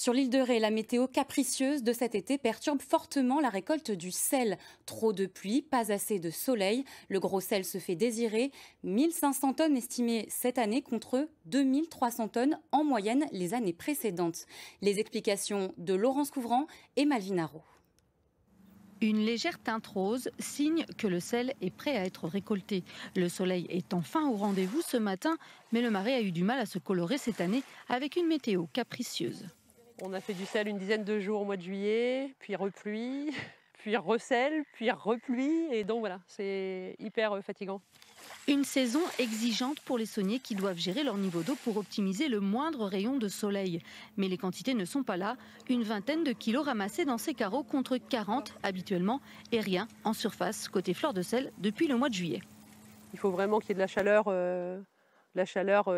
Sur l'île de Ré, la météo capricieuse de cet été perturbe fortement la récolte du sel. Trop de pluie, pas assez de soleil. Le gros sel se fait désirer. 1500 tonnes estimées cette année contre 2300 tonnes en moyenne les années précédentes. Les explications de Laurence Couvrant et Malvin Haro. Une légère teinte rose, signe que le sel est prêt à être récolté. Le soleil est enfin au rendez-vous ce matin, mais le marais a eu du mal à se colorer cette année avec une météo capricieuse. On a fait du sel une dizaine de jours au mois de juillet, puis repluie, puis recel, puis repluie. Et donc voilà, c'est hyper fatigant. Une saison exigeante pour les sauniers qui doivent gérer leur niveau d'eau pour optimiser le moindre rayon de soleil. Mais les quantités ne sont pas là. Une vingtaine de kilos ramassés dans ces carreaux contre 40 habituellement et rien en surface côté fleur de sel depuis le mois de juillet. Il faut vraiment qu'il y ait de la chaleur.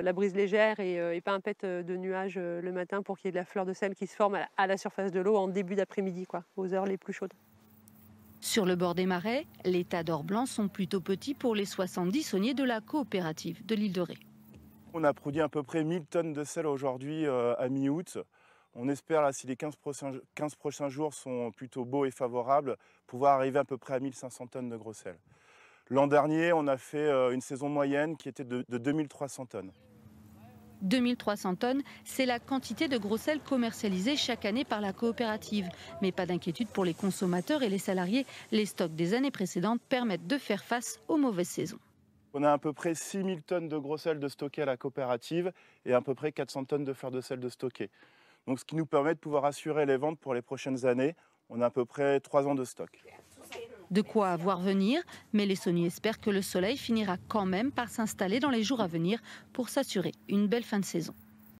La brise légère et pas un pet de nuages le matin pour qu'il y ait de la fleur de sel qui se forme à la surface de l'eau en début d'après-midi, aux heures les plus chaudes. Sur le bord des marais, les tas d'or blanc sont plutôt petits pour les 70 sauniers de la coopérative de l'île de Ré. On a produit à peu près 1000 tonnes de sel aujourd'hui à mi-août. On espère, là, si les 15 prochains jours sont plutôt beaux et favorables, pouvoir arriver à peu près à 1500 tonnes de gros sel. L'an dernier, on a fait une saison moyenne qui était de 2300 tonnes. 2300 tonnes, c'est la quantité de gros sel commercialisée chaque année par la coopérative. Mais pas d'inquiétude pour les consommateurs et les salariés. Les stocks des années précédentes permettent de faire face aux mauvaises saisons. On a à peu près 6000 tonnes de gros sel de stocké à la coopérative et à peu près 400 tonnes de fleur de sel de stocké. Donc, ce qui nous permet de pouvoir assurer les ventes pour les prochaines années. On a à peu près 3 ans de stock. De quoi voir venir, mais les sauniers espèrent que le soleil finira quand même par s'installer dans les jours à venir pour s'assurer une belle fin de saison.